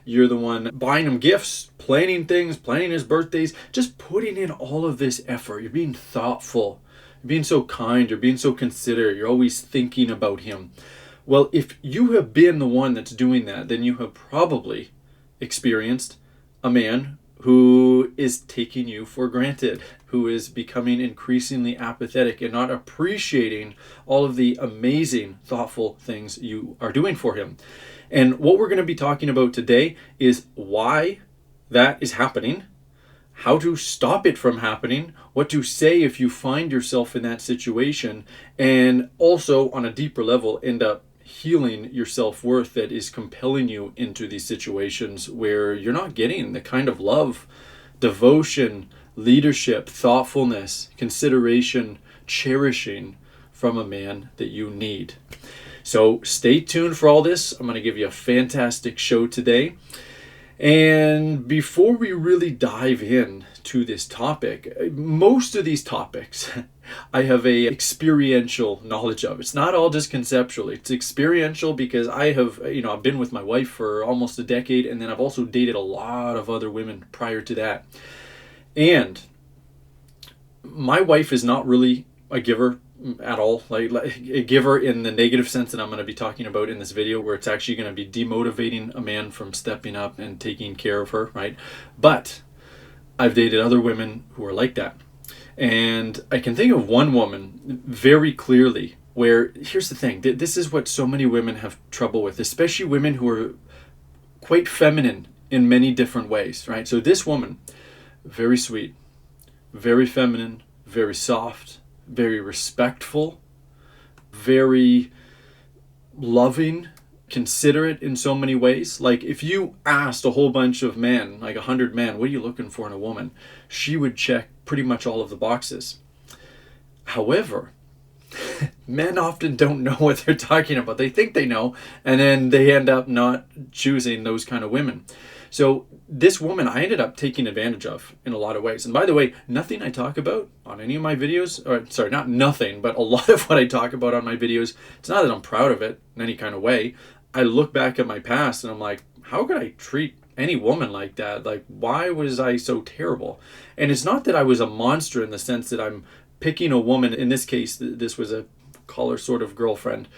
You're the one buying him gifts, planning things, planning his birthdays, just putting in all of this effort. You're being thoughtful. You're being so kind. You're being so considerate. You're always thinking about him. Well, if you have been the one that's doing that, then you have probably experienced a man who is taking you for granted, who is becoming increasingly apathetic and not appreciating all of the amazing, thoughtful things you are doing for him. And what we're going to be talking about today is why that is happening, how to stop it from happening, what to say if you find yourself in that situation, and also on a deeper level, end up healing your self-worth that is compelling you into these situations where you're not getting the kind of love, devotion, leadership, thoughtfulness, consideration, cherishing from a man that you need. So stay tuned for all this. I'm going to give you a fantastic show today. And before we really dive in to this topic, most of these topics I have a experiential knowledge of. It's not all just conceptual. It's experiential because I've been with my wife for almost a decade, and then I've also dated a lot of other women prior to that. And my wife is not really a giver at all, like a giver in the negative sense that I'm going to be talking about in this video, where it's actually going to be demotivating a man from stepping up and taking care of her, right? But I've dated other women who are like that. And I can think of one woman very clearly where, here's the thing, this is what so many women have trouble with, especially women who are quite feminine in many different ways, right? So this woman, very sweet, very feminine, very soft, very respectful, very loving, considerate in so many ways. Like if you asked a whole bunch of men, like 100 men, what are you looking for in a woman? She would check pretty much all of the boxes. However, men often don't know what they're talking about. They think they know, and then they end up not choosing those kind of women. So this woman I ended up taking advantage of in a lot of ways. And by the way, nothing I talk about on any of my videos, or sorry, not nothing, but a lot of what I talk about on my videos, it's not that I'm proud of it in any kind of way. I look back at my past and I'm like, how could I treat any woman like that? Like, why was I so terrible? And it's not that I was a monster in the sense that I'm picking a woman. In this case, this was a call her sort of girlfriend.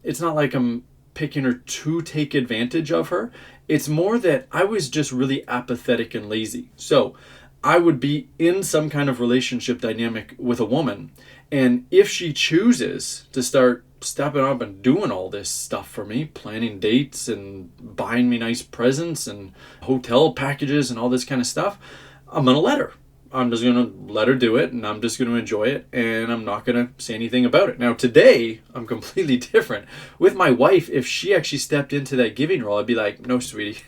It's not like I'm picking her to take advantage of her. It's more that I was just really apathetic and lazy. So I would be in some kind of relationship dynamic with a woman, and if she chooses to start stepping up and doing all this stuff for me, planning dates and buying me nice presents and hotel packages and all this kind of stuff, I'm going to let her. I'm just going to let her do it, and I'm just going to enjoy it, and I'm not going to say anything about it. Now, today, I'm completely different. With my wife, if she actually stepped into that giving role, I'd be like, no, sweetie,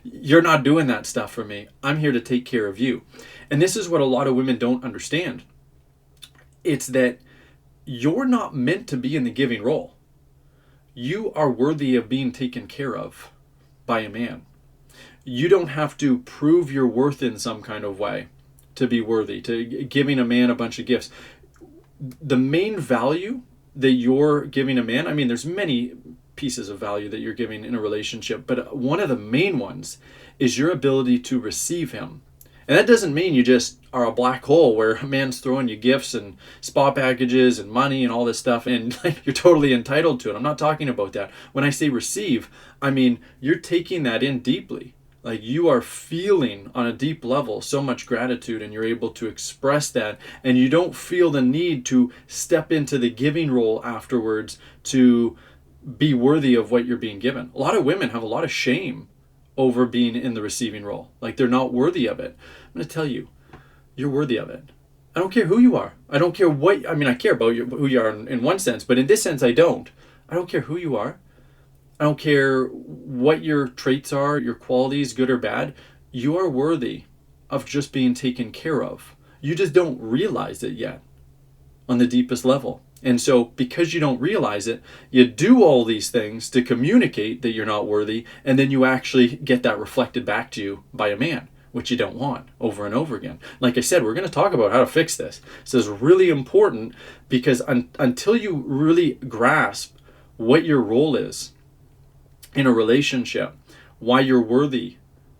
you're not doing that stuff for me. I'm here to take care of you. And this is what a lot of women don't understand. It's that you're not meant to be in the giving role. You are worthy of being taken care of by a man. You don't have to prove your worth in some kind of way to be worthy, to giving a man a bunch of gifts. The main value that you're giving a man, I mean, there's many pieces of value that you're giving in a relationship, but one of the main ones is your ability to receive him. And that doesn't mean you just are a black hole where a man's throwing you gifts and spa packages and money and all this stuff and you're totally entitled to it. I'm not talking about that. When I say receive, I mean you're taking that in deeply. Like you are feeling on a deep level so much gratitude, and you're able to express that, and you don't feel the need to step into the giving role afterwards to be worthy of what you're being given. A lot of women have a lot of shame over being in the receiving role. Like they're not worthy of it. I'm going to tell you, you're worthy of it. I don't care who you are. I don't care what, I mean, I care about who you are in one sense, but in this sense, I don't. I don't care who you are. I don't care what your traits are, your qualities, good or bad. You are worthy of just being taken care of. You just don't realize it yet on the deepest level. And so because you don't realize it, you do all these things to communicate that you're not worthy, and then you actually get that reflected back to you by a man, which you don't want, over and over again. Like I said, we're going to talk about how to fix this. So it's really important because until you really grasp what your role is in a relationship, why you're worthy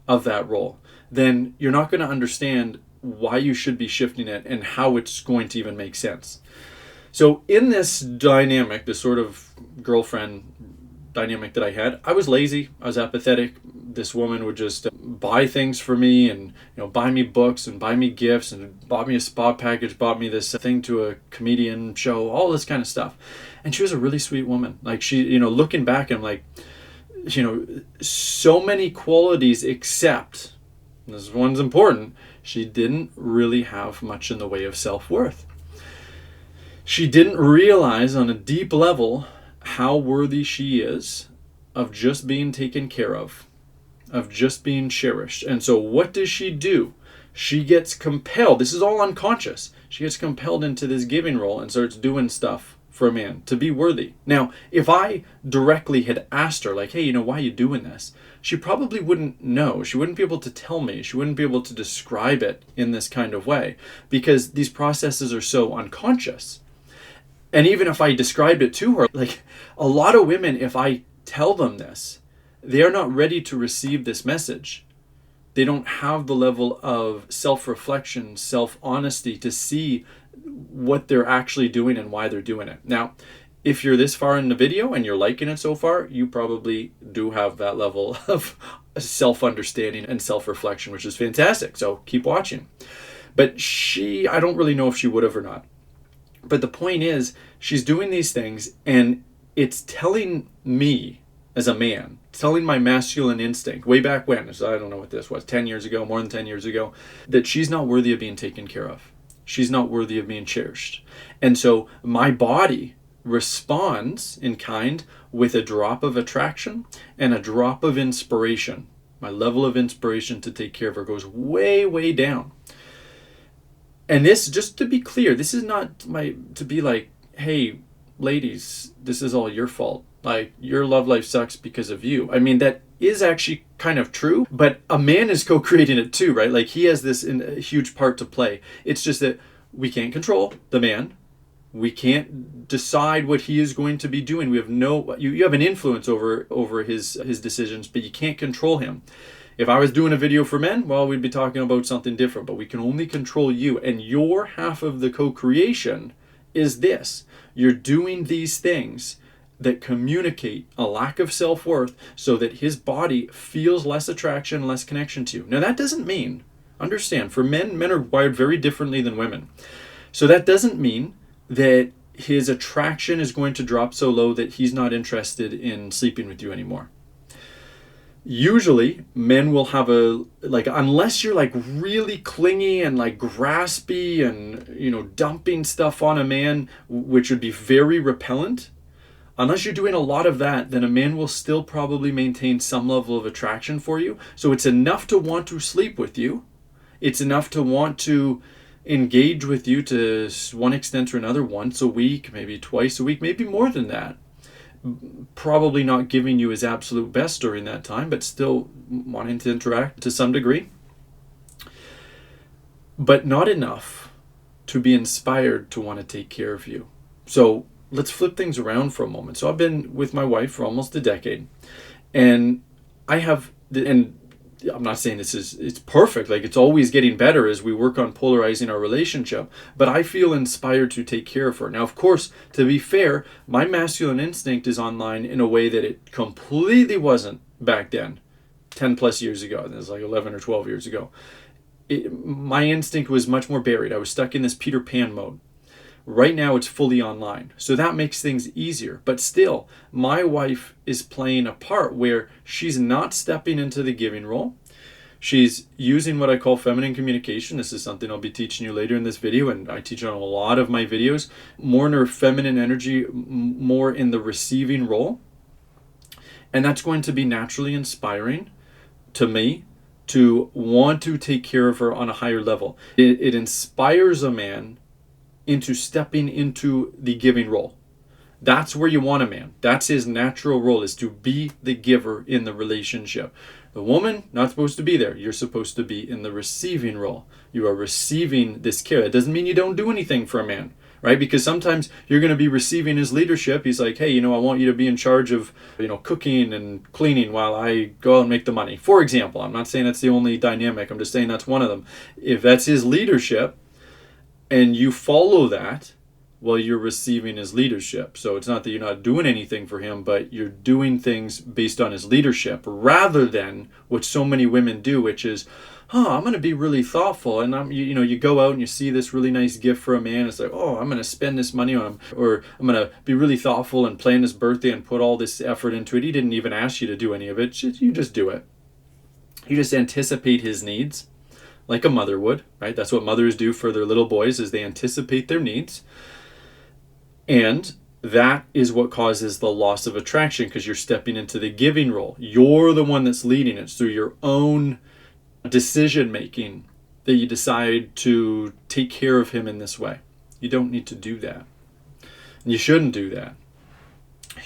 of that role, then you're not going to understand why you should be shifting it and how it's going to even make sense. So in this dynamic, this sort of girlfriend dynamic that I had, I was lazy, I was apathetic. This woman would just buy things for me and buy me books and buy me gifts and bought me a spa package, bought me this thing to a comedian show, all this kind of stuff. And she was a really sweet woman. Like she, looking back, I'm like, so many qualities, except this one's important, she didn't really have much in the way of self-worth. She didn't realize on a deep level how worthy she is of just being taken care of just being cherished. And so what does she do? She gets compelled. This is all unconscious. She gets compelled into this giving role and starts doing stuff for a man to be worthy. Now, if I directly had asked her, like, hey, why are you doing this? She probably wouldn't know. She wouldn't be able to tell me. She wouldn't be able to describe it in this kind of way because these processes are so unconscious. And even if I described it to her, like a lot of women, if I tell them this, they are not ready to receive this message. They don't have the level of self-reflection, self-honesty to see what they're actually doing and why they're doing it. Now, if you're this far in the video and you're liking it so far, you probably do have that level of self-understanding and self-reflection, which is fantastic. So keep watching. But I don't really know if she would have or not. But the point is, she's doing these things and it's telling me as a man, telling my masculine instinct way back when, so I don't know what this was, 10 years ago, more than 10 years ago, that she's not worthy of being taken care of. She's not worthy of being cherished. And so my body responds in kind with a drop of attraction and a drop of inspiration. My level of inspiration to take care of her goes way, way down. And this, just to be clear, this is not to be like, hey, ladies, this is all your fault. Like, your love life sucks because of you. I mean, that is actually kind of true, but a man is co-creating it too, right? Like, he has this a huge part to play. It's just that we can't control the man. We can't decide what he is going to be doing. We have you have an influence over his decisions, but you can't control him. If I was doing a video for men, well, we'd be talking about something different, but we can only control you. And your half of the co-creation is this. You're doing these things that communicate a lack of self-worth so that his body feels less attraction, less connection to you. Now, that doesn't mean, understand, for men are wired very differently than women. So that doesn't mean that his attraction is going to drop so low that he's not interested in sleeping with you anymore. Usually, men will have unless you're like really clingy and like graspy and, dumping stuff on a man, which would be very repellent, unless you're doing a lot of that, then a man will still probably maintain some level of attraction for you. So it's enough to want to sleep with you. It's enough to want to engage with you to one extent or another, once a week, maybe twice a week, maybe more than that. Probably not giving you his absolute best during that time, but still wanting to interact to some degree. But not enough to be inspired to want to take care of you. So let's flip things around for a moment. So I've been with my wife for almost a decade, and I'm not saying it's perfect, like it's always getting better as we work on polarizing our relationship, but I feel inspired to take care of her. Now, of course, to be fair, my masculine instinct is online in a way that it completely wasn't back then, 10 plus years ago. It was like 11 or 12 years ago. My instinct was much more buried. I was stuck in this Peter Pan mode. Right now it's fully online. So that makes things easier. But still, my wife is playing a part where she's not stepping into the giving role. She's using what I call feminine communication. This is something I'll be teaching you later in this video, and I teach on a lot of my videos. More in her feminine energy, more in the receiving role. And that's going to be naturally inspiring to me to want to take care of her on a higher level. It inspires a man into stepping into the giving role. That's where you want a man. That's his natural role, is to be the giver in the relationship. The woman, not supposed to be there. You're supposed to be in the receiving role. You are receiving this care. It doesn't mean you don't do anything for a man, right? Because sometimes you're going to be receiving his leadership. He's like, hey, I want you to be in charge of, cooking and cleaning while I go out and make the money. For example, I'm not saying that's the only dynamic. I'm just saying that's one of them. If that's his leadership and you follow that, well, you're receiving his leadership. So it's not that you're not doing anything for him, but you're doing things based on his leadership rather than what so many women do, which is, I'm going to be really thoughtful. And you go out and you see this really nice gift for a man. It's like, I'm going to spend this money on him, or I'm going to be really thoughtful and plan his birthday and put all this effort into it. He didn't even ask you to do any of it. You just do it. You just anticipate his needs like a mother would, right? That's what mothers do for their little boys, is they anticipate their needs. And that is what causes the loss of attraction, because you're stepping into the giving role. You're the one that's leading it. It's through your own decision making that you decide to take care of him in this way. You don't need to do that. And you shouldn't do that.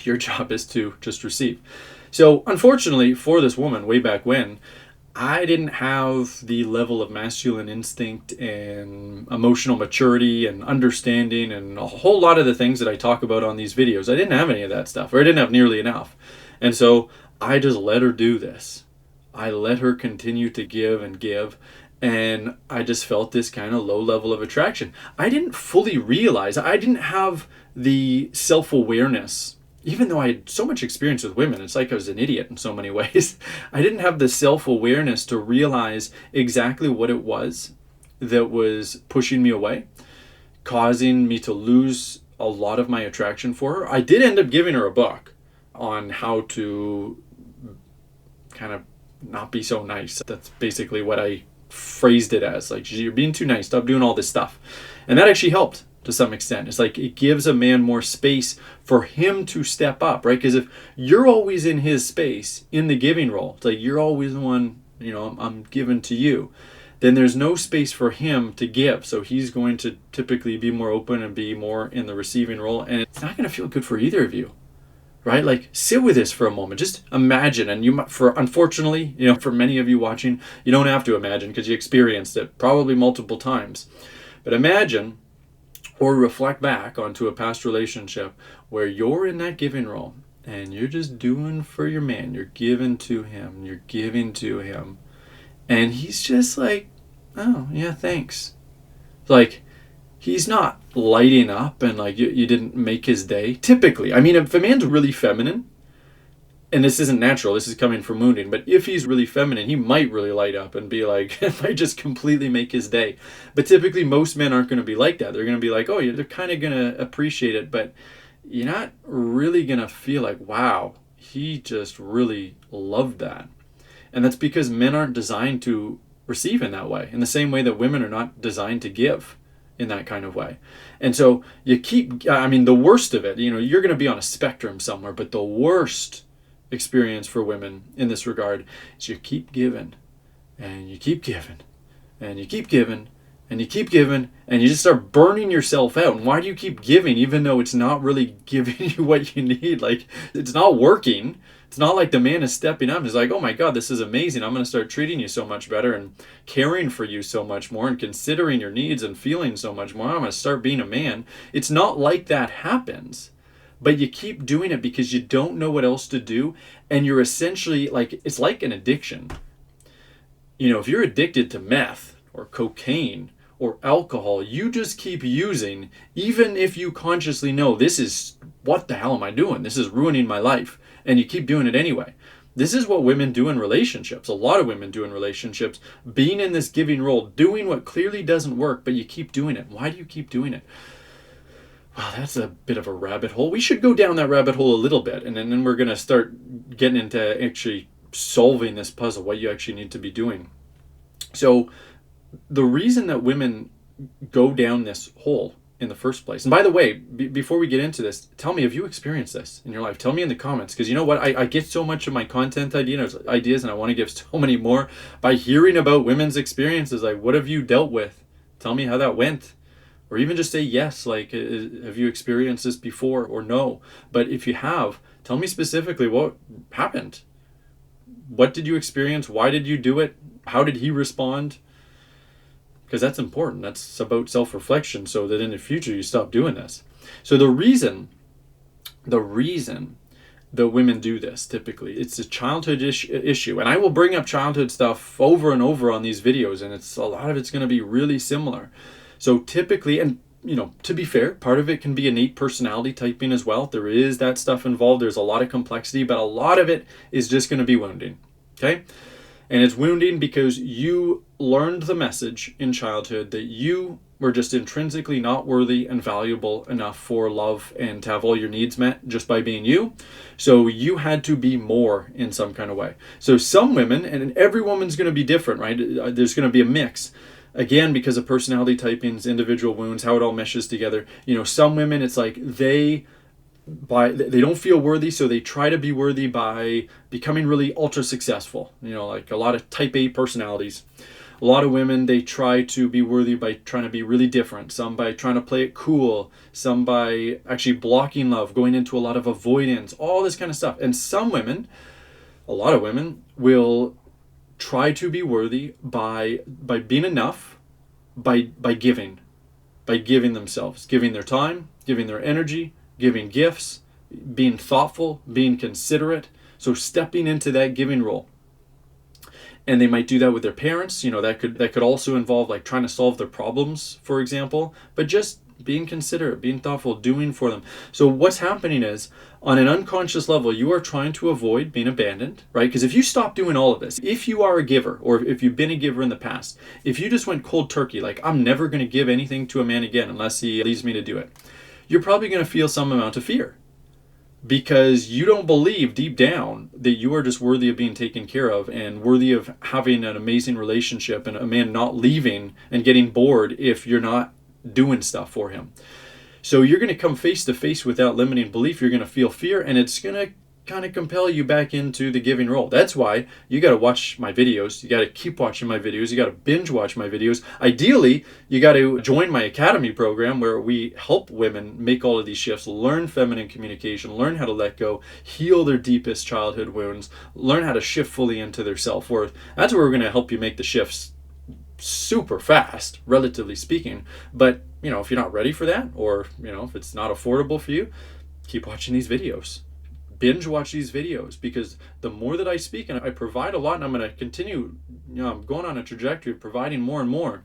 Your job is to just receive. So unfortunately for this woman way back when, I didn't have the level of masculine instinct and emotional maturity and understanding and a whole lot of the things that I talk about on these videos. I didn't have any of that stuff, or I didn't have nearly enough. And so I just let her do this. I let her continue to give and give, and I just felt this kind of low level of attraction. I didn't fully realize, I didn't have the self-awareness. Even though I had so much experience with women, it's like I was an idiot in so many ways. I didn't have the self-awareness to realize exactly what it was that was pushing me away, causing me to lose a lot of my attraction for her. I did end up giving her a book on how to kind of not be so nice. That's basically what I phrased it as. Like, you're being too nice, stop doing all this stuff. And that actually helped to some extent. It's like it gives a man more space for him to step up, right? Because if you're always in his space, in the giving role, it's like you're always the one, I'm giving to you, then there's no space for him to give. So he's going to typically be more open and be more in the receiving role. And it's not going to feel good for either of you, right? Like, sit with this for a moment. Just imagine. And unfortunately, for many of you watching, you don't have to imagine because you experienced it probably multiple times. But imagine or reflect back onto a past relationship where you're in that giving role and you're just doing for your man. You're giving to him. You're giving to him. And he's just like, oh, yeah, thanks. Like, he's not lighting up and like you didn't make his day. Typically, I mean, if a man's really feminine, and this isn't natural, this is coming from wounding, but if he's really feminine, he might really light up and be like, it might just completely make his day. But typically, most men aren't going to be like that. They're going to be like, oh, they're kind of going to appreciate it, but you're not really going to feel like, wow, he just really loved that. And that's because men aren't designed to receive in that way, in the same way that women are not designed to give in that kind of way. And so the worst of it, you're going to be on a spectrum somewhere, but the worst experience for women in this regard is you keep giving and you keep giving and you keep giving and you keep giving and you just start burning yourself out. And why do you keep giving even though it's not really giving you what you need? Like, it's not working. It's not like the man is stepping up. He's like, oh my God, this is amazing. I'm going to start treating you so much better and caring for you so much more and considering your needs and feeling so much more. I'm going to start being a man. It's not like that happens. But you keep doing it because you don't know what else to do. And you're essentially like, it's like an addiction. If you're addicted to meth or cocaine or alcohol, you just keep using, even if you consciously know what the hell am I doing? This is ruining my life. And you keep doing it anyway. This is what women do in relationships. A lot of women do in relationships, being in this giving role, doing what clearly doesn't work, but you keep doing it. Why do you keep doing it? Wow, that's a bit of a rabbit hole. We should go down that rabbit hole a little bit, and then we're going to start getting into actually solving this puzzle, what you actually need to be doing. So the reason that women go down this hole in the first place, and by the way, before we get into this, tell me, have you experienced this in your life? Tell me in the comments, because you know what? I get so much of my content ideas, and I want to give so many more by hearing about women's experiences. Like, what have you dealt with? Tell me how that went. Or even just say yes, like, have you experienced this before or no? But if you have, tell me specifically what happened. What did you experience? Why did you do it? How did he respond? because that's important. That's about self-reflection so that in the future you stop doing this. So the reason that women do this typically, it's a childhood issue. And I will bring up childhood stuff over and over on these videos, and a lot of it's going to be really similar. So typically, and to be fair, part of it can be innate personality typing as well. There is that stuff involved. There's a lot of complexity, but a lot of it is just going to be wounding. Okay? And it's wounding because you learned the message in childhood that you were just intrinsically not worthy and valuable enough for love and to have all your needs met just by being you. So you had to be more in some kind of way. So some women, and every woman's going to be different, right? There's going to be a mix. Again, because of personality typings, individual wounds, how it all meshes together. Some women, it's like they don't feel worthy, so they try to be worthy by becoming really ultra successful. Like a lot of type A personalities. A lot of women, they try to be worthy by trying to be really different. Some by trying to play it cool. Some by actually blocking love, going into a lot of avoidance, all this kind of stuff. And some women, a lot of women, will try to be worthy by being enough, by giving themselves, giving their time, giving their energy, giving gifts, being thoughtful, being considerate. So stepping into that giving role. And they might do that with their parents. That could also involve like trying to solve their problems, for example, but just being considerate, being thoughtful, doing for them. So what's happening is, on an unconscious level, you are trying to avoid being abandoned, right? Because if you stop doing all of this, if you are a giver, or if you've been a giver in the past, if you just went cold turkey, like I'm never going to give anything to a man again unless he leads me to do it, you're probably going to feel some amount of fear. Because you don't believe deep down that you are just worthy of being taken care of and worthy of having an amazing relationship and a man not leaving and getting bored if you're not doing stuff for him. So you're going to come face to face with that limiting belief. You're going to feel fear, and it's going to kind of compel you back into the giving role. That's why you got to watch my videos. You got to keep watching my videos. You got to binge watch my videos. Ideally, you got to join my academy program where we help women make all of these shifts, learn feminine communication, learn how to let go, heal their deepest childhood wounds, learn how to shift fully into their self-worth. That's where we're going to help you make the shifts super fast, relatively speaking. But, if you're not ready for that, or, if it's not affordable for you, keep watching these videos. Binge watch these videos, because the more that I speak, and I provide a lot, and I'm going to continue, I'm going on a trajectory of providing more and more.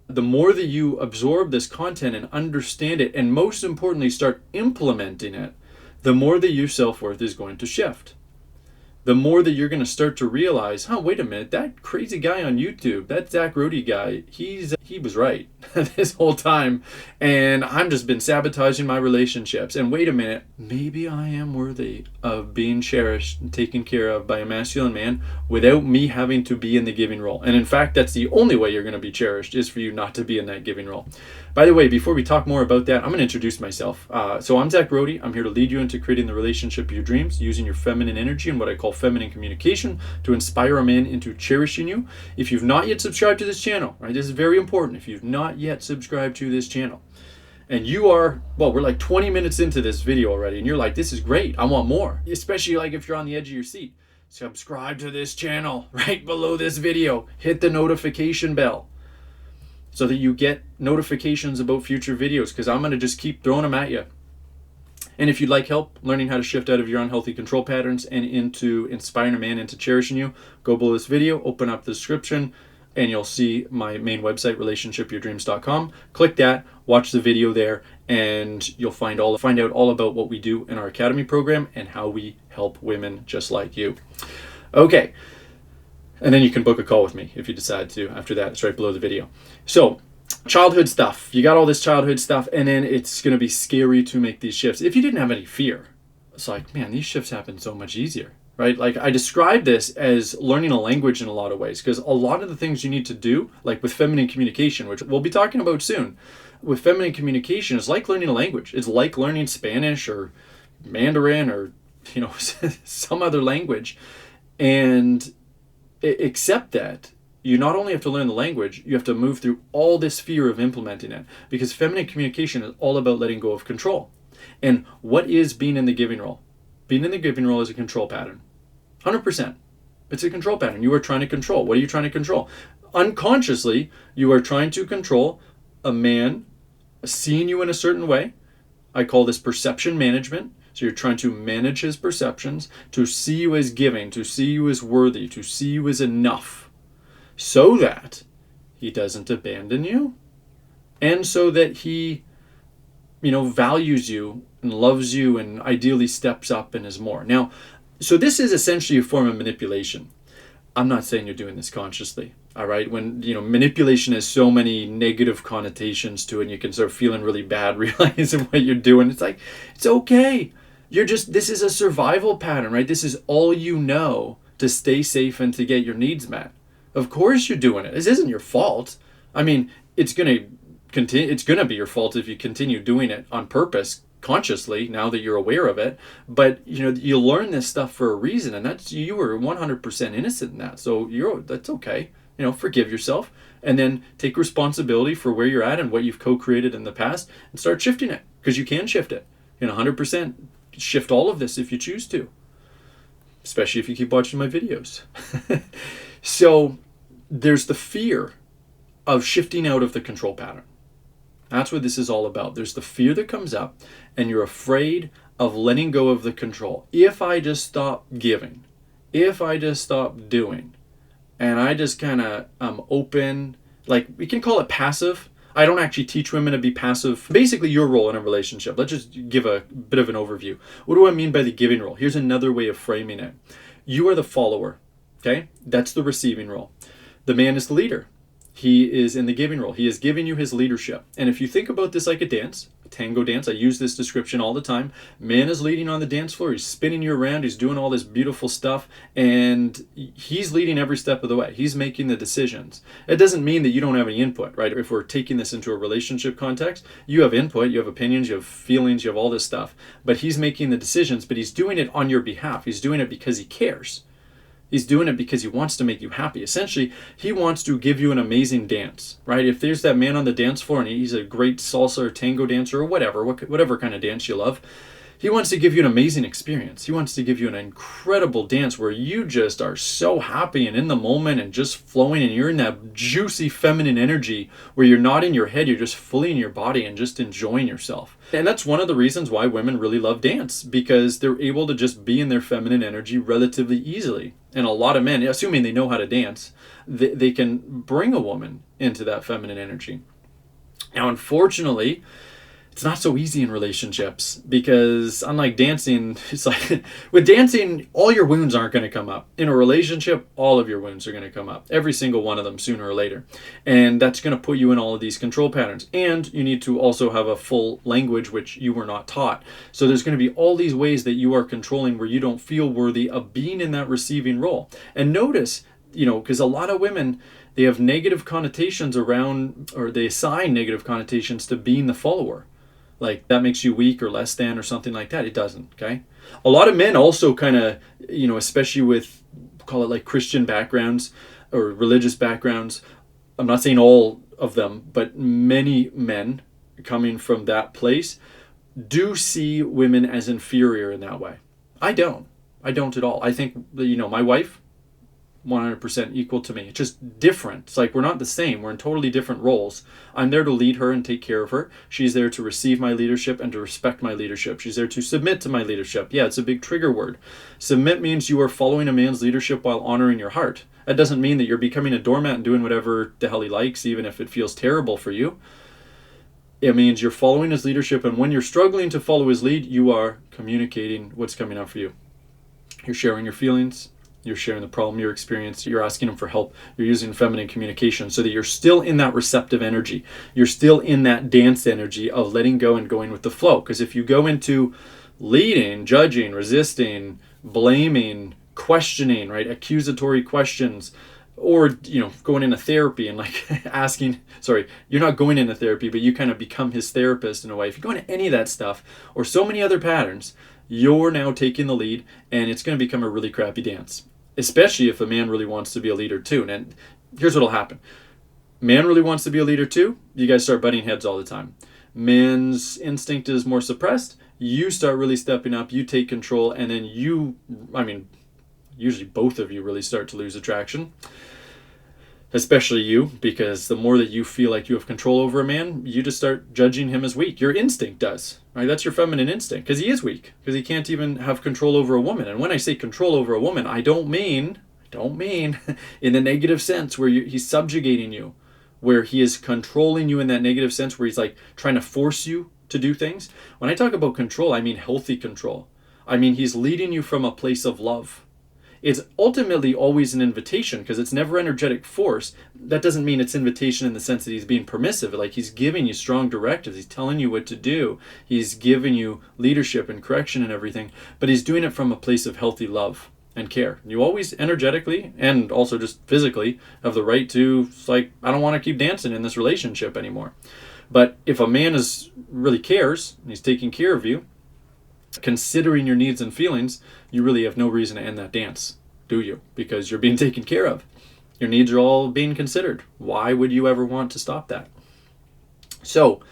The more that you absorb this content and understand it, and most importantly, start implementing it, the more that your self-worth is going to shift. The more that you're going to start to realize, wait a minute, that crazy guy on YouTube, that Zach Rody guy, he was right this whole time, and I've just been sabotaging my relationships. And wait a minute, maybe I am worthy of being cherished and taken care of by a masculine man without me having to be in the giving role. And in fact, that's the only way you're going to be cherished, is for you not to be in that giving role. By the way, before we talk more about that, I'm going to introduce myself. So I'm Zach Rody. I'm here to lead you into creating the relationship of your dreams using your feminine energy and what I call feminine communication to inspire a man into cherishing you. If you've not yet subscribed to this channel, right, this is very important. If you've not yet subscribed to this channel, and you are, we're like 20 minutes into this video already, and you're like, this is great, I want more, especially like if you're on the edge of your seat, subscribe to this channel right below this video. Hit the notification bell so that you get notifications about future videos, because I'm going to just keep throwing them at you. And if you'd like help learning how to shift out of your unhealthy control patterns and into inspiring a man into cherishing you, go below this video, open up the description, and you'll see my main website, relationshipyourdreams.com. Click that, watch the video there, and you'll find out all about what we do in our academy program and how we help women just like you. Okay. And then you can book a call with me if you decide to after that. It's right below the video. So, childhood stuff. You got all this childhood stuff, and then it's going to be scary to make these shifts. If you didn't have any fear, it's like, man, these shifts happen so much easier, right? Like, I describe this as learning a language in a lot of ways, because a lot of the things you need to do, like with feminine communication, which we'll be talking about soon, with feminine communication, it's like learning a language. It's like learning Spanish or Mandarin or, some other language. And except that you not only have to learn the language, you have to move through all this fear of implementing it, because feminine communication is all about letting go of control. And what is being in the giving role? Being in the giving role is a control pattern. 100%. It's a control pattern. You are trying to control. What are you trying to control? Unconsciously, you are trying to control a man seeing you in a certain way. I call this perception management. So you're trying to manage his perceptions, to see you as giving, to see you as worthy, to see you as enough, so that he doesn't abandon you, and so that he, values you and loves you and ideally steps up and is more. Now, so this is essentially a form of manipulation. I'm not saying you're doing this consciously. All right. When, manipulation has so many negative connotations to it, and you can start feeling really bad realizing what you're doing. It's like, it's okay. This is a survival pattern, right? This is all you know to stay safe and to get your needs met. Of course you're doing it. This isn't your fault. I mean, it's going to continue. It's going to be your fault if you continue doing it on purpose, consciously, now that you're aware of it. But you learn this stuff for a reason, and that's, you were 100% innocent in that. So that's okay. Forgive yourself, and then take responsibility for where you're at and what you've co-created in the past, and start shifting it, because you can shift it. 100% shift all of this if you choose to, especially if you keep watching my videos. So there's the fear of shifting out of the control pattern. That's what this is all about. There's the fear that comes up, and you're afraid of letting go of the control. If I just stop giving, if I just stop doing, and I just kind of open, like, we can call it passive. I don't actually teach women to be passive. Basically, your role in a relationship. Let's just give a bit of an overview. What do I mean by the giving role? Here's another way of framing it. You are the follower, okay? That's the receiving role. The man is the leader. He is in the giving role. He is giving you his leadership. And if you think about this like a dance, a tango dance, I use this description all the time. Man is leading on the dance floor. He's spinning you around. He's doing all this beautiful stuff. And he's leading every step of the way. He's making the decisions. It doesn't mean that you don't have any input, right? If we're taking this into a relationship context, you have input, you have opinions, you have feelings, you have all this stuff. But he's making the decisions, but he's doing it on your behalf. He's doing it because he cares. He's doing it because he wants to make you happy. Essentially, he wants to give you an amazing dance, right? If there's that man on the dance floor and he's a great salsa or tango dancer or whatever kind of dance you love, he wants to give you an amazing experience. He wants to give you an incredible dance where you just are so happy and in the moment and just flowing, and you're in that juicy feminine energy where you're not in your head, you're just fully in your body and just enjoying yourself. And that's one of the reasons why women really love dance, because they're able to just be in their feminine energy relatively easily. And a lot of men, assuming they know how to dance, they can bring a woman into that feminine energy. Now, unfortunately, it's not so easy in relationships, because unlike dancing, it's like with dancing, all your wounds aren't going to come up. In a relationship, all of your wounds are going to come up. Every single one of them, sooner or later. And that's going to put you in all of these control patterns. And you need to also have a full language, which you were not taught. So there's going to be all these ways that you are controlling where you don't feel worthy of being in that receiving role. And notice, because a lot of women, they have negative connotations around, or they assign negative connotations to being the follower. Like, that makes you weak or less than or something like that. It doesn't, okay? A lot of men also kind of, especially with, call it like Christian backgrounds or religious backgrounds. I'm not saying all of them, but many men coming from that place do see women as inferior in that way. I don't at all. I think, my wife, 100% equal to me. It's just different. It's like we're not the same. We're in totally different roles. I'm there to lead her and take care of her. She's there to receive my leadership and to respect my leadership. She's there to submit to my leadership. Yeah, it's a big trigger word. Submit means you are following a man's leadership while honoring your heart. That doesn't mean that you're becoming a doormat and doing whatever the hell he likes, even if it feels terrible for you. It means you're following his leadership, and when you're struggling to follow his lead, you are communicating what's coming up for you. You're sharing your feelings. You're sharing the problem you're experiencing. You're asking him for help. You're using feminine communication so that you're still in that receptive energy. You're still in that dance energy of letting go and going with the flow. Because if you go into leading, judging, resisting, blaming, questioning, right, accusatory questions, or, going into therapy and like you're not going into therapy, but you kind of become his therapist in a way. If you go into any of that stuff or so many other patterns, you're now taking the lead, and it's going to become a really crappy dance. Especially if a man really wants to be a leader too. And here's what'll happen. Man really wants to be a leader too. You guys start butting heads all the time. Man's instinct is more suppressed. You start really stepping up. You take control. And then usually both of you really start to lose attraction. especially you, because the more that you feel like you have control over a man, you just start judging him as weak. Your instinct does, right? That's your feminine instinct, because he is weak, because he can't even have control over a woman. And when I say control over a woman, I don't mean in the negative sense where he's subjugating you, where he is controlling you in that negative sense, where he's like trying to force you to do things. When I talk about control, I mean healthy control. I mean he's leading you from a place of love. It's ultimately always an invitation, because it's never energetic force. That doesn't mean it's invitation in the sense that he's being permissive. Like, he's giving you strong directives. He's telling you what to do. He's giving you leadership and correction and everything. But he's doing it from a place of healthy love and care. You always energetically and also just physically have the right to, it's like, I don't want to keep dancing in this relationship anymore. But if a man really cares and he's taking care of you, considering your needs and feelings, you really have no reason to end that dance, do you? Because you're being taken care of. Your needs are all being considered. Why would you ever want to stop that? So,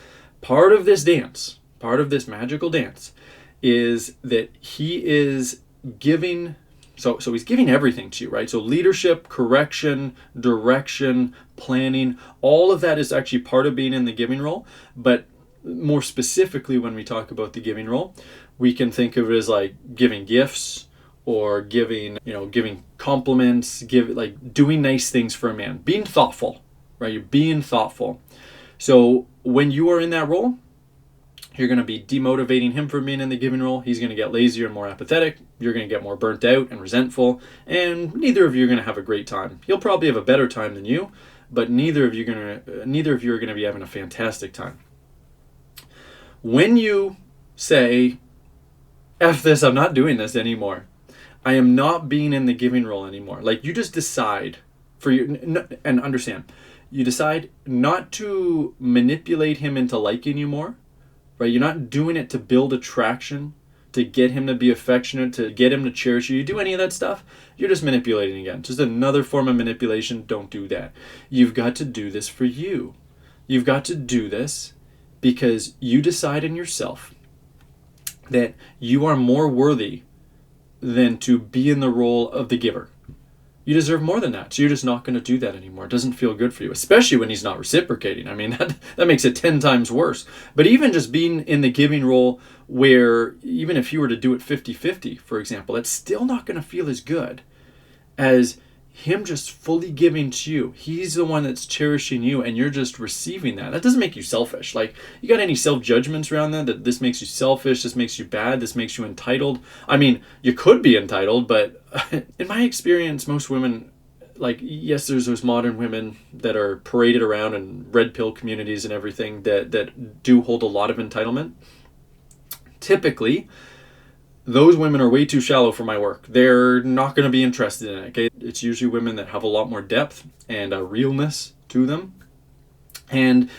part of this dance, part of this magical dance, is that he is giving, so he's giving everything to you, right? So leadership, correction, direction, planning, all of that is actually part of being in the giving role. But more specifically, when we talk about the giving role, we can think of it as like giving gifts, or giving compliments, doing nice things for a man, being thoughtful, right? You're being thoughtful. So when you are in that role, you're going to be demotivating him from being in the giving role. He's going to get lazier and more apathetic. You're going to get more burnt out and resentful, and neither of you are going to have a great time. He'll probably have a better time than you, but neither of you are going to be having a fantastic time. When you say, F this, I'm not doing this anymore, I am not being in the giving role anymore. Like, you just decide and understand, you decide not to manipulate him into liking you more, right? You're not doing it to build attraction, to get him to be affectionate, to get him to cherish you. You do any of that stuff, you're just manipulating again. Just another form of manipulation. Don't do that. You've got to do this for you. You've got to do this because you decide in yourself that you are more worthy than to be in the role of the giver. You deserve more than that. So you're just not going to do that anymore. It doesn't feel good for you, especially when he's not reciprocating. I mean, that makes it 10 times worse. But even just being in the giving role, where even if you were to do it 50-50, for example, it's still not going to feel as good as him just fully giving to you. He's the one that's cherishing you, and you're just receiving that. That doesn't make you selfish. Like, you got any self-judgments around that this makes you selfish, this makes you bad, this makes you entitled? I mean, you could be entitled, but in my experience, most women, like, yes, there's those modern women that are paraded around in red pill communities and everything that do hold a lot of entitlement. Typically, those women are way too shallow for my work. They're not going to be interested in it. Okay, it's usually women that have a lot more depth and a realness to them. And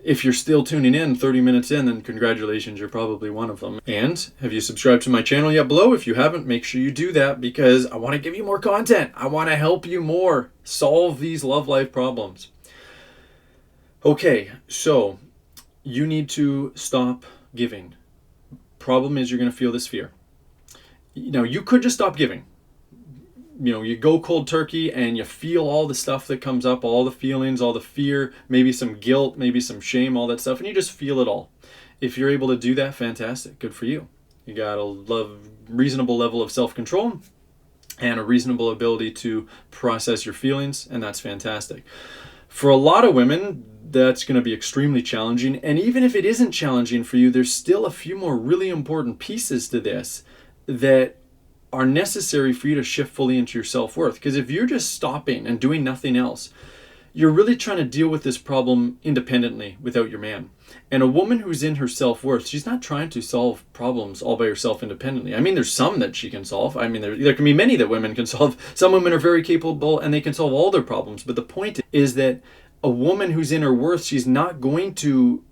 if you're still tuning in 30 minutes in, then congratulations, you're probably one of them. And have you subscribed to my channel yet below? If you haven't, make sure you do that, because I want to give you more content. I want to help you more solve these love life problems. Okay, so you need to stop giving. Problem is, you're going to feel this fear. Now, you could just stop giving. You go cold turkey and you feel all the stuff that comes up, all the feelings, all the fear, maybe some guilt, maybe some shame, all that stuff, and you just feel it all. If you're able to do that, fantastic. Good for you. You got a reasonable level of self-control and a reasonable ability to process your feelings, and that's fantastic. For a lot of women, that's going to be extremely challenging. And even if it isn't challenging for you, there's still a few more really important pieces to this that are necessary for you to shift fully into your self-worth. Because if you're just stopping and doing nothing else, you're really trying to deal with this problem independently without your man. And a woman who's in her self-worth, she's not trying to solve problems all by herself independently. I mean, there's some that she can solve. I mean, there can be many that women can solve. Some women are very capable and they can solve all their problems. But the point is that a woman who's in her worth, she's not going to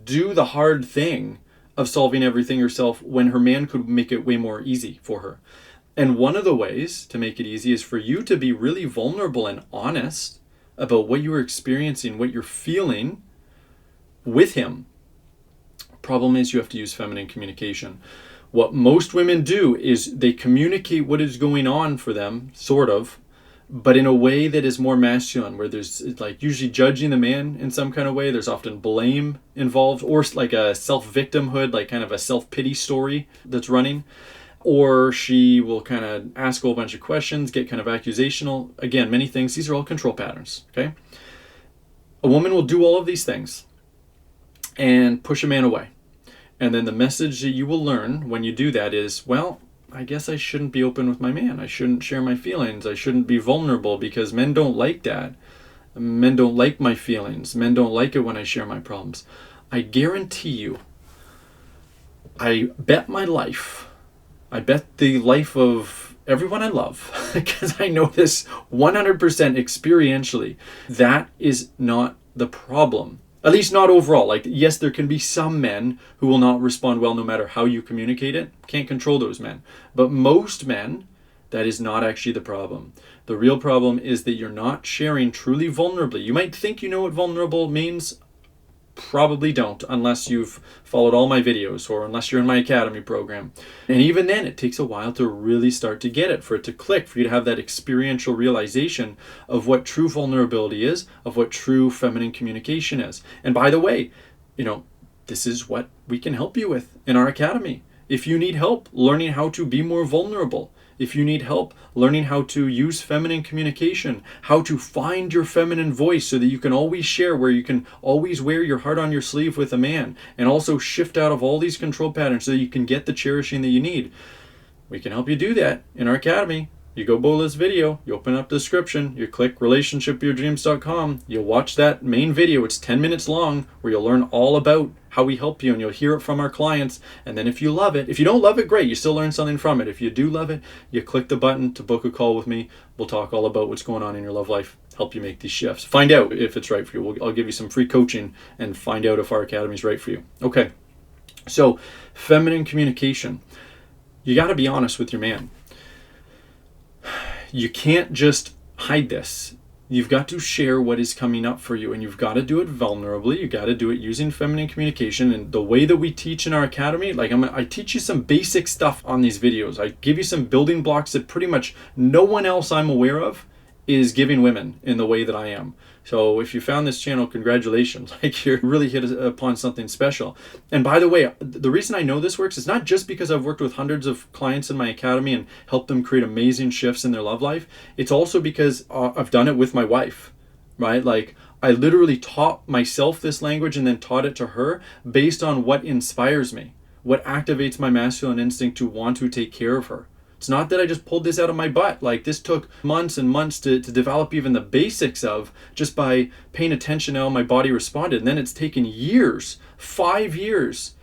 do the hard thing of solving everything herself when her man could make it way more easy for her. And one of the ways to make it easy is for you to be really vulnerable and honest about what you're experiencing, what you're feeling with him. Problem is, you have to use feminine communication. What most women do is they communicate what is going on for them, sort of, but in a way that is more masculine, where there's like usually judging the man in some kind of way. There's often blame involved, or like a self-victimhood, like kind of a self-pity story that's running. Or she will kind of ask a whole bunch of questions, get kind of accusational. Again, many things. These are all control patterns, okay? A woman will do all of these things and push a man away. And then the message that you will learn when you do that is, well, I guess I shouldn't be open with my man. I shouldn't share my feelings. I shouldn't be vulnerable because men don't like that. Men don't like my feelings. Men don't like it when I share my problems. I guarantee you, I bet my life, I bet the life of everyone I love, because I know this 100% experientially, that is not the problem. At least not overall. Like, yes, there can be some men who will not respond well no matter how you communicate it. Can't control those men. But most men, that is not actually the problem. The real problem is that you're not sharing truly vulnerably. You might think you know what vulnerable means. Probably don't, unless you've followed all my videos or unless you're in my academy program. And even then, it takes a while to really start to get it, for it to click, for you to have that experiential realization of what true vulnerability is, of what true feminine communication is. And by the way, this is what we can help you with in our academy. If you need help learning how to be more vulnerable, if you need help learning how to use feminine communication, how to find your feminine voice so that you can always share, where you can always wear your heart on your sleeve with a man, and also shift out of all these control patterns so that you can get the cherishing that you need, we can help you do that in our academy. You go below this video, you open up the description, you click relationshipyourdreams.com, you'll watch that main video, it's 10 minutes long, where you'll learn all about how we help you, and you'll hear it from our clients. And then if you love it, if you don't love it, great, you still learn something from it. If you do love it, you click the button to book a call with me. We'll talk all about what's going on in your love life, help you make these shifts. Find out if it's right for you. I'll give you some free coaching and find out if our academy is right for you. Okay, so feminine communication. You got to be honest with your man. You can't just hide this. You've got to share what is coming up for you, and you've got to do it vulnerably. You got to do it using feminine communication. And the way that we teach in our academy, like I teach you some basic stuff on these videos. I give you some building blocks that pretty much no one else I'm aware of is giving women in the way that I am. So if you found this channel, congratulations. Like, you really hit upon something special. And by the way, the reason I know this works is not just because I've worked with hundreds of clients in my academy and helped them create amazing shifts in their love life. It's also because I've done it with my wife, right? Like, I literally taught myself this language and then taught it to her based on what inspires me, what activates my masculine instinct to want to take care of her. It's not that I just pulled this out of my butt. Like, this took months and months to develop even the basics of, just by paying attention to how my body responded. And then it's taken years, 5 years,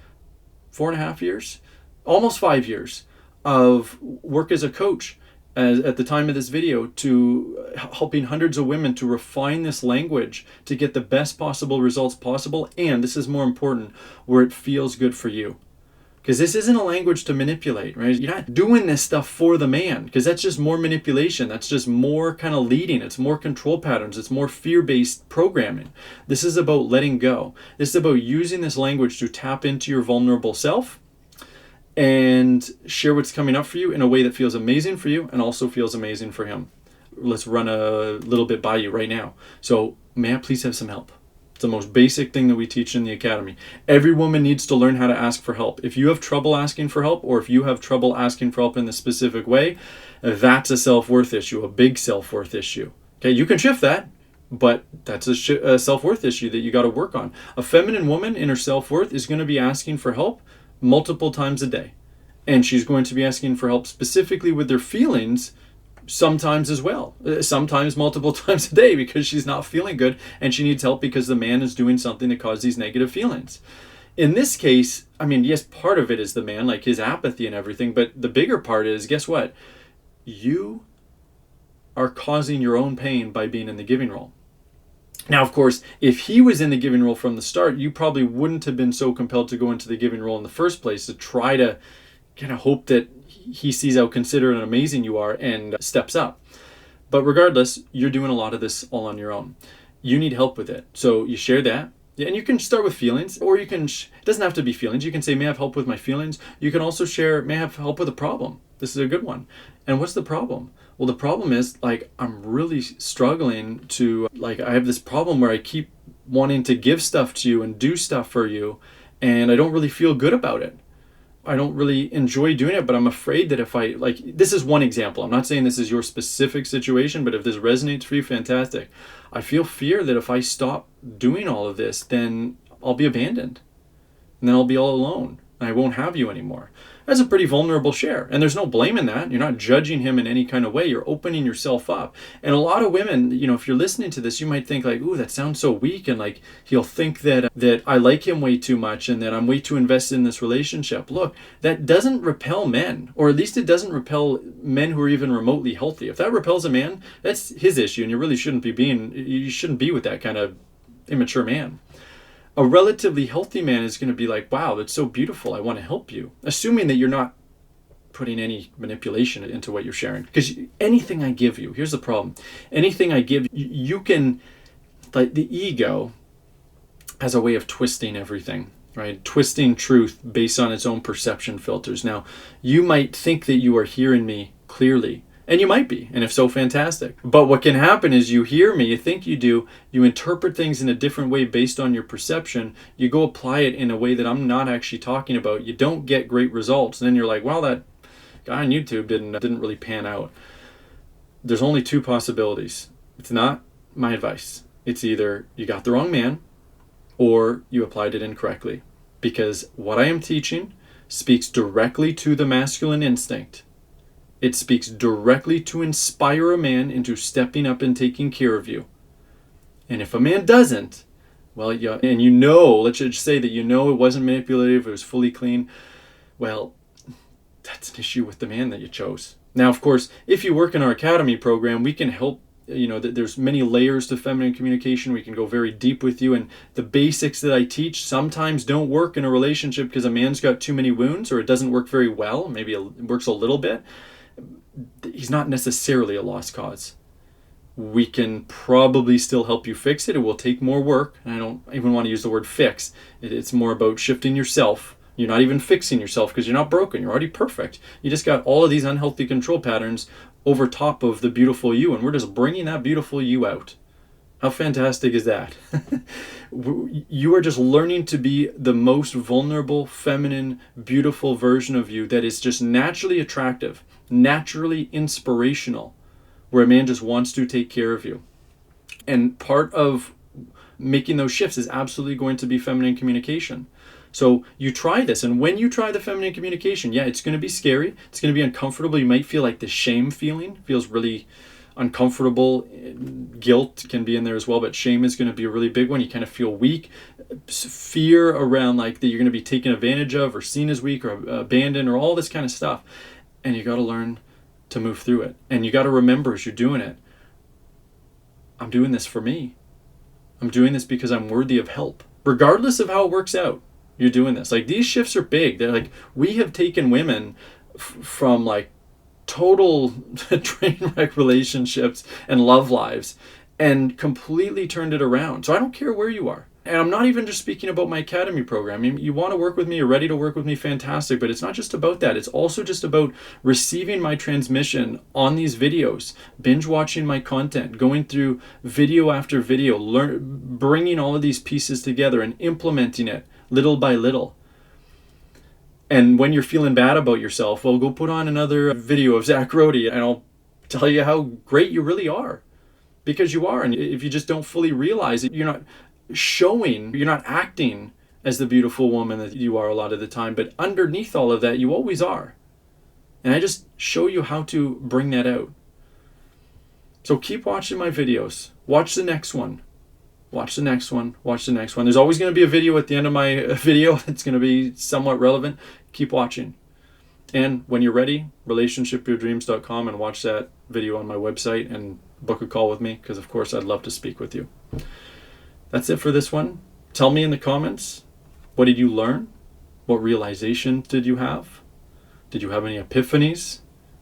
4.5 years, almost 5 years of work as a coach at the time of this video, to helping hundreds of women to refine this language to get the best possible results possible. And this is more important, where it feels good for you. Because this isn't a language to manipulate, right? You're not doing this stuff for the man, because that's just more manipulation. That's just more kind of leading. It's more control patterns. It's more fear-based programming. This is about letting go. This is about using this language to tap into your vulnerable self and share what's coming up for you in a way that feels amazing for you and also feels amazing for him. Let's run a little bit by you right now. So, may I please have some help? It's the most basic thing that we teach in the academy. Every woman needs to learn how to ask for help. If you have trouble asking for help, or if you have trouble asking for help in a specific way, that's a self-worth issue, a big self-worth issue. Okay, you can shift that, but that's a self-worth issue that you got to work on. A feminine woman in her self-worth is going to be asking for help multiple times a day. And she's going to be asking for help specifically with their feelings sometimes as well, sometimes multiple times a day, because she's not feeling good and she needs help because the man is doing something to cause these negative feelings. In this case, I mean, yes, part of it is the man, like his apathy and everything, but the bigger part is, guess what? You are causing your own pain by being in the giving role. Now, of course, if he was in the giving role from the start, you probably wouldn't have been so compelled to go into the giving role in the first place, to try to kind of hope that he sees how considerate and amazing you are and steps up. But regardless, you're doing a lot of this all on your own. You need help with it. So you share that. And you can start with feelings, or you can, it doesn't have to be feelings. You can say, may I have help with my feelings? You can also share, may I have help with a problem? This is a good one. And what's the problem? Well, the problem is, like, I'm really struggling to, like, I have this problem where I keep wanting to give stuff to you and do stuff for you, and I don't really feel good about it. I don't really enjoy doing it, but I'm afraid that if I, like, this is one example. I'm not saying this is your specific situation, but if this resonates for you, fantastic. I feel fear that if I stop doing all of this, then I'll be abandoned. And then I'll be all alone. And I won't have you anymore. That's a pretty vulnerable share. And there's no blame in that. You're not judging him in any kind of way. You're opening yourself up. And a lot of women, you know, if you're listening to this, you might think like, ooh, that sounds so weak. And like, he'll think that I like him way too much and that I'm way too invested in this relationship. Look, that doesn't repel men, or at least it doesn't repel men who are even remotely healthy. If that repels a man, that's his issue. And you really shouldn't be with that kind of immature man. A relatively healthy man is going to be like, wow, that's so beautiful. I want to help you. Assuming that you're not putting any manipulation into what you're sharing. Because anything I give you, here's the problem. Anything I give you can, like, the ego has a way of twisting everything, right? Twisting truth based on its own perception filters. Now, you might think that you are hearing me clearly. And you might be, and if so, fantastic. But what can happen is you hear me, you think you do, you interpret things in a different way based on your perception, you go apply it in a way that I'm not actually talking about, you don't get great results, and then you're like, well, that guy on YouTube didn't really pan out. There's only two possibilities. It's not my advice. It's either you got the wrong man, or you applied it incorrectly. Because what I am teaching speaks directly to the masculine instinct. It speaks directly to inspire a man into stepping up and taking care of you. And if a man doesn't, well, yeah, and you know, let's just say that you know it wasn't manipulative, it was fully clean, well, that's an issue with the man that you chose. Now, of course, if you work in our academy program, we can help, you know, there's many layers to feminine communication. We can go very deep with you. And the basics that I teach sometimes don't work in a relationship because a man's got too many wounds or it doesn't work very well. Maybe it works a little bit. He's not necessarily a lost cause. We can probably still help you fix it. It will take more work. And I don't even want to use the word fix. It's more about shifting yourself. You're not even fixing yourself because you're not broken. You're already perfect. You just got all of these unhealthy control patterns over top of the beautiful you. And we're just bringing that beautiful you out. How fantastic is that? You are just learning to be the most vulnerable, feminine, beautiful version of you that is just naturally attractive, naturally inspirational, where a man just wants to take care of you. And part of making those shifts is absolutely going to be feminine communication. So you try this, and when you try the feminine communication, yeah, it's going to be scary. It's going to be uncomfortable. You might feel like the shame feeling feels really uncomfortable. Guilt can be in there as well, but shame is going to be a really big one. You kind of feel weak. Fear around like that you're going to be taken advantage of or seen as weak or abandoned or all this kind of stuff. And you got to learn to move through it. And you got to remember as you're doing it, I'm doing this for me. I'm doing this because I'm worthy of help. Regardless of how it works out, you're doing this. Like, these shifts are big. They're like, we have taken women from like total train wreck relationships and love lives and completely turned it around. So I don't care where you are. And I'm not even just speaking about my academy program. I mean, you want to work with me, you're ready to work with me, fantastic. But it's not just about that. It's also just about receiving my transmission on these videos, binge watching my content, going through video after video, bringing all of these pieces together and implementing it little by little. And when you're feeling bad about yourself, well, go put on another video of Zach Rody and I'll tell you how great you really are. Because you are. And if you just don't fully realize it, you're not showing, you're not acting as the beautiful woman that you are a lot of the time. But underneath all of that, you always are. And I just show you how to bring that out. So keep watching my videos. Watch the next one. Watch the next one. Watch the next one. There's always going to be a video at the end of my video that's going to be somewhat relevant. Keep watching. And when you're ready, relationshipyourdreams.com, and watch that video on my website and book a call with me, because of course I'd love to speak with you. That's it for this one. Tell me in the comments, what did you learn? What realization did you have? Did you have any epiphanies?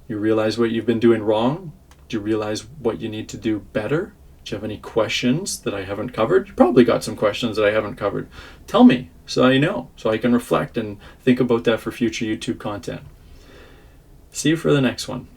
You realize what you've been doing wrong? Do you realize what you need to do better? Do you have any questions that I haven't covered? You probably got some questions that I haven't covered. Tell me so I know, so I can reflect and think about that for future YouTube content. See you for the next one.